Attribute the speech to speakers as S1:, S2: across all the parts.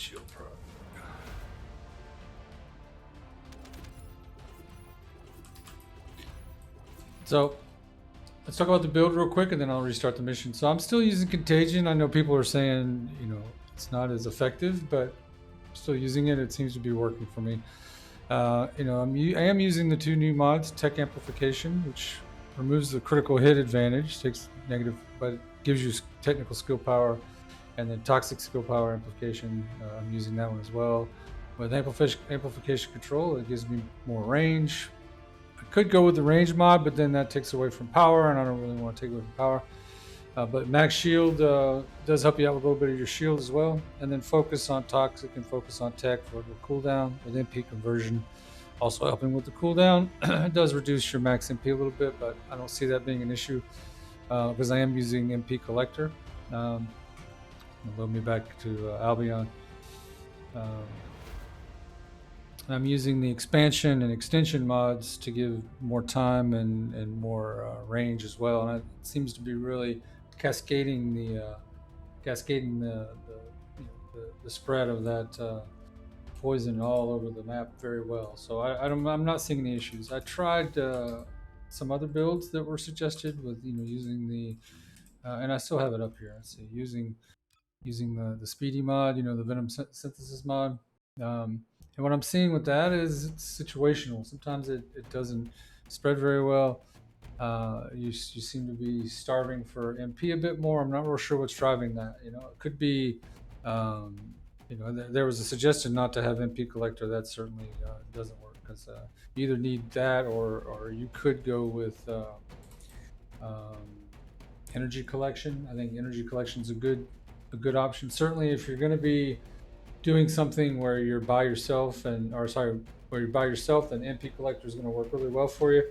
S1: Shield pro. So let's talk about the build real quick, and then I'll restart the mission. So I'm still using Contagion. I know people are saying, it's not as effective, but I'm still using it. It seems to be working for me. I am using the 2 new mods, Tech Amplification, which removes the critical hit advantage, takes negative, but gives you technical skill power, and then Toxic Skill Power Amplification. I'm using that one as well. With Amplification Control, it gives me more range. I could go with the range mod, but then that takes away from power, and I don't really want to take away from power. But Max Shield does help you out with a little bit of your shield as well. And then Focus on Toxic and Focus on Tech for the cooldown with MP conversion. Also helping with the cooldown. It does reduce your max MP a little bit, but I don't see that being an issue because I am using MP Collector. Load me back to Albion. I'm using the expansion and extension mods to give more time and more range as well, and it seems to be really cascading the spread of that poison all over the map very well. So I'm not seeing any issues. I tried some other builds that were suggested with using the and I still have it up here. Let's see, using the speedy mod, the venom synthesis mod. And what I'm seeing with that is it's situational. Sometimes it doesn't spread very well. You seem to be starving for MP a bit more. I'm not real sure what's driving that. It could be, there was a suggestion not to have MP collector. That certainly doesn't work because you either need that or you could go with energy collection. I think energy collection is a good option. Certainly, if you're going to be doing something where you're by yourself, then MP collector is going to work really well for you.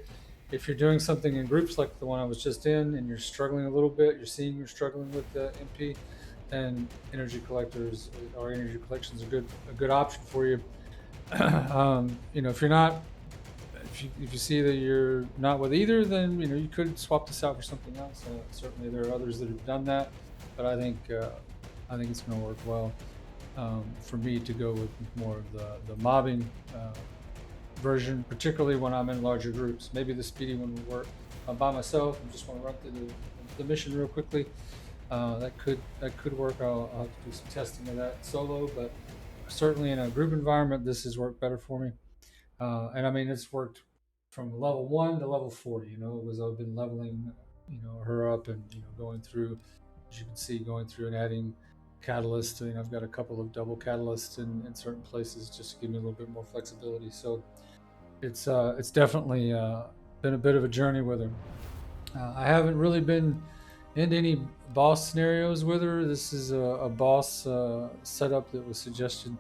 S1: If you're doing something in groups like the one I was just in, and you're struggling a little bit, you're struggling with the MP, then energy collections are a good option for you. If you see that you're not with either, then you could swap this out for something else. Certainly, there are others that have done that, but I think it's going to work well for me to go with more of the mobbing version, particularly when I'm in larger groups. Maybe the speedy one would work. I'm by myself. I just want to run through the mission real quickly. That could work. I'll have to do some testing of that solo, but certainly in a group environment, this has worked better for me. And I mean, it's worked from level 1 to level 40. I've been leveling, her up and going through, as you can see, and adding catalyst. I've got a couple of double catalysts in certain places just to give me a little bit more flexibility. So it's definitely been a bit of a journey with her. I haven't really been into any boss scenarios with her. This is a boss setup that was suggested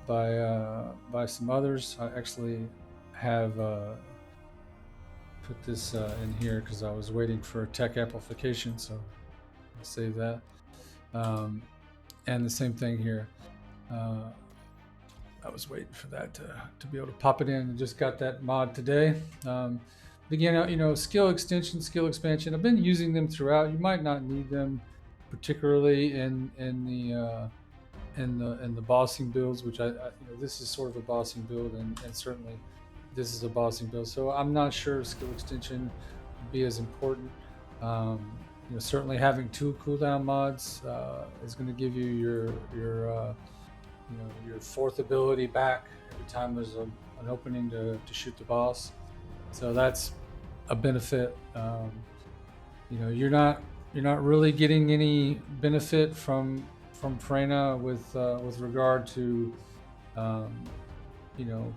S1: by some others. I actually have put this in here because I was waiting for a tech amplification, so I'll save that. And the same thing here. I was waiting for that to be able to pop it in, and just got that mod today. Again, skill extension, skill expansion. I've been using them throughout. You might not need them particularly in the bossing builds, which this is sort of a bossing build, and certainly this is a bossing build. So I'm not sure skill extension would be as important. Certainly having 2 cooldown mods is going to give you your 4th ability back every time there's an opening to shoot the boss. So that's a benefit. You're not really getting any benefit from Freyna with regard to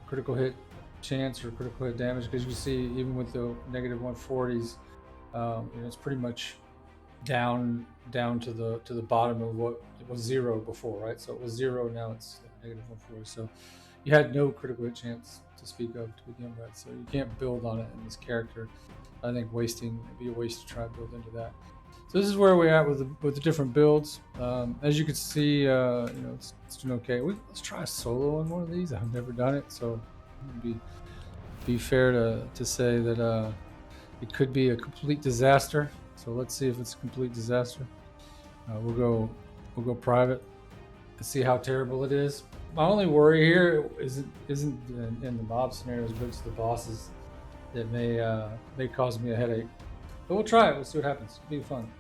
S1: critical hit chance or critical hit damage, because you see even with the negative 140s, it's pretty much down to the bottom of what it was 0 before, right? So it was 0, now it's negative 140. So you had no critical hit chance to speak of to begin with, so you can't build on it in this character. I think it'd be a waste to try to build into that. So this is where we're at with the different builds. As you can see, it's doing okay. Let's try a solo on one of these. I've never done it, so it'd be fair to say that it could be a complete disaster. So let's see if it's a complete disaster. We'll go private. see how terrible it is. My only worry here isn't in the mob scenarios, but it's the bosses that may cause me a headache. But we'll try it. We'll see what happens. It'll be fun.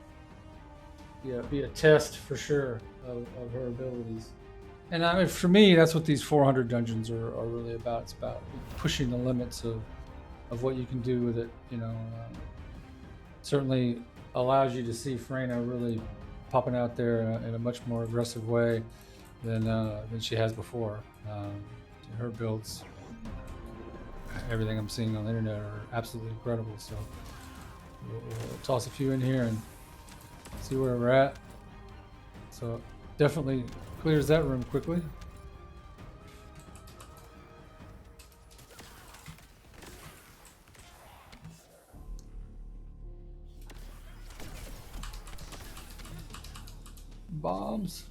S1: Be a test for sure of her abilities. And I mean, for me, that's what these 400 dungeons are really about. It's about pushing the limits of what you can do with it. You know, certainly allows you to see Freyna really popping out there in a much more aggressive way than she has before. Her builds, everything I'm seeing on the internet, are absolutely incredible. So we'll toss a few in here and see where we're at. So definitely clears that room quickly. Bombs.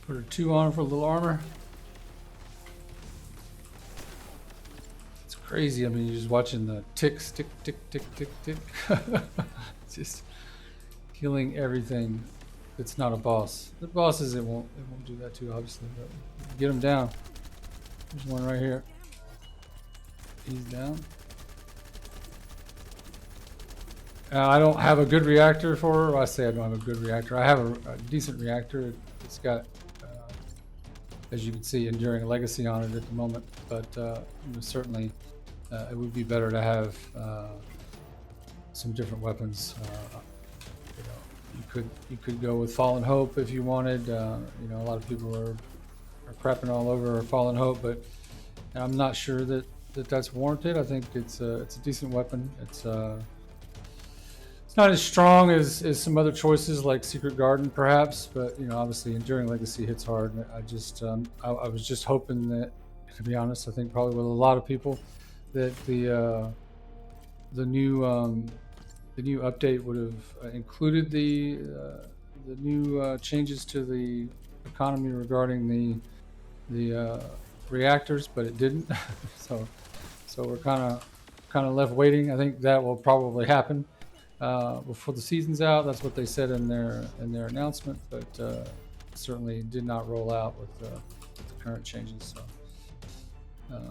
S1: Put her 2 on for a little armor. It's crazy. I mean, you're just watching the ticks, tick, tick, tick, tick, tick. Just killing everything that's not a boss. The bosses, it won't do that too, obviously. But get them down. There's one right here. He's down. I don't have a good reactor for her. Well, I say I don't have a good reactor. I have a decent reactor. It's got, as you can see, Enduring Legacy on it at the moment. But certainly, it would be better to have some different weapons. You could go with Fallen Hope if you wanted. A lot of people are crapping all over Fallen Hope, but I'm not sure that's warranted. I think it's a decent weapon. It's not as strong as some other choices like Secret Garden, perhaps, but obviously Enduring Legacy hits hard. And I just I was just hoping that, to be honest, I think probably with a lot of people, that the new update would have included the new changes to the economy regarding the reactors, but it didn't. so we're kind of left waiting. I think that will probably happen before the season's out. That's what they said in their announcement, but certainly did not roll out with the current changes. So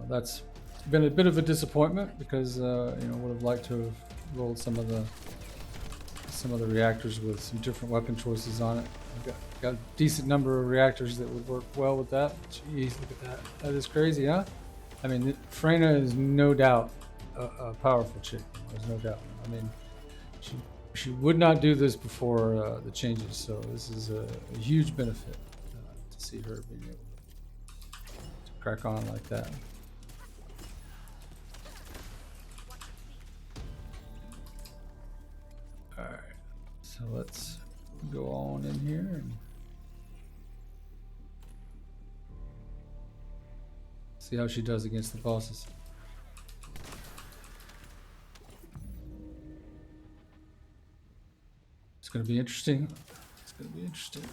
S1: that's been a bit of a disappointment because would have liked to have rolled some of the reactors with some different weapon choices on it. I've got a decent number of reactors that would work well with that. Jeez, look at that. That is crazy, huh? I mean, Freyna is no doubt a powerful chick. There's no doubt. I mean, she would not do this before the changes, so this is a huge benefit to see her being able to crack on like that. All right, so let's go on in here and see how she does against the bosses. It's going to be interesting. It's going to be interesting.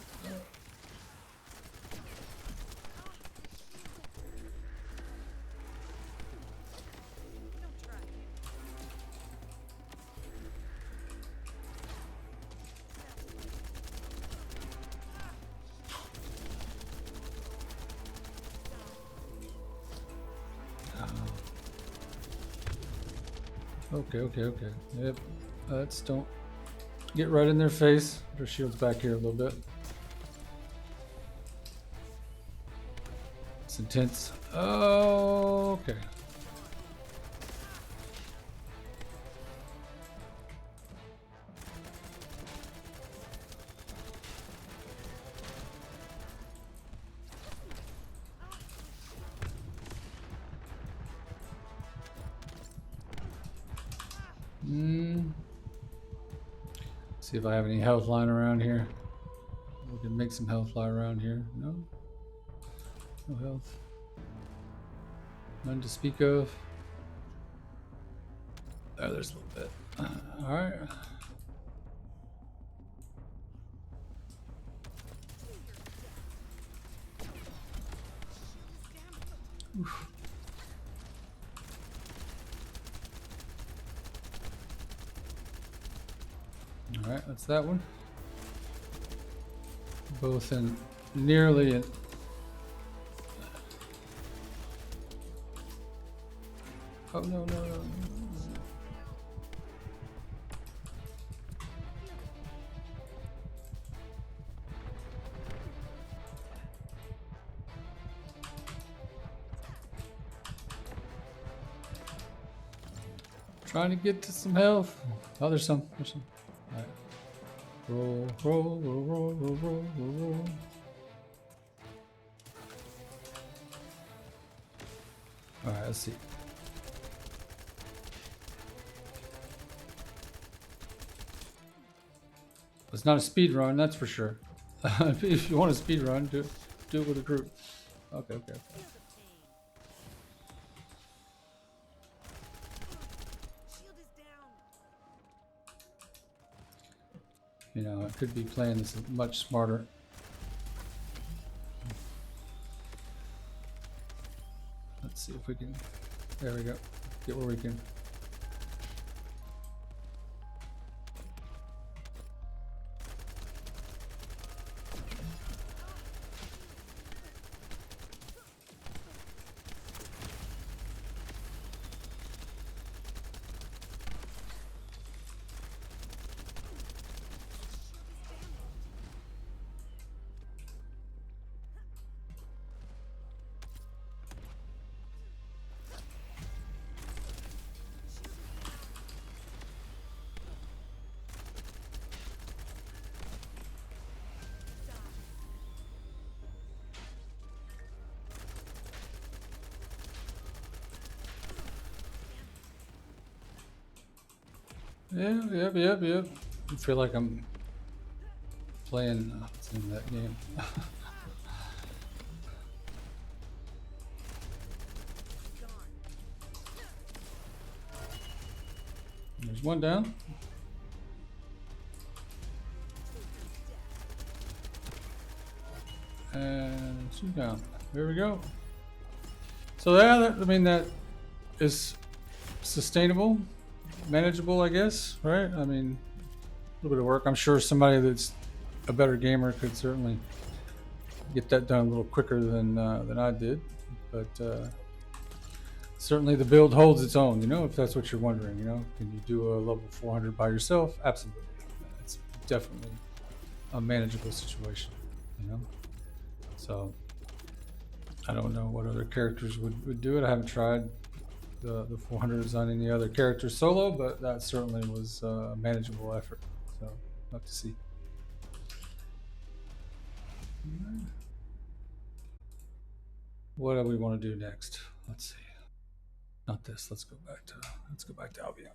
S1: Okay. Yep. Let's don't get right in their face. Their shield's back here a little bit. It's intense. Oh, okay. See if I have any health lying around here. We can make some health lie around here. No health. None to speak of. Oh, there's a little bit. All right. All right, that's that one. Both in nearly an oh no, no, no, no. Trying to get to some health. Oh, there's some. There's some. All right. Roll, roll, roll, roll, roll, roll, roll, roll. All right, let's see. It's not a speed run, that's for sure. If you want a speed run, do it with a group. Okay, okay. You know, I could be playing this much smarter. Let's see if we can. There we go. Get where we can. Yeah, yep. I feel like I'm playing what's in that game. There's one down. And two down. There we go. So yeah, I mean that is sustainable, manageable, I guess, right? I mean, a little bit of work. I'm sure somebody that's a better gamer could certainly get that done a little quicker than I did, but certainly the build holds its own. You know, if that's what you're wondering. You know, can you do a level 400 by yourself? Absolutely. It's definitely a manageable situation. You know, so I don't know what other characters would do it. I haven't tried the 400s on any other characters solo, but that certainly was a manageable effort. So we'll have to see. What do we want to do next? Let's see. Not this. Let's go back to Albion.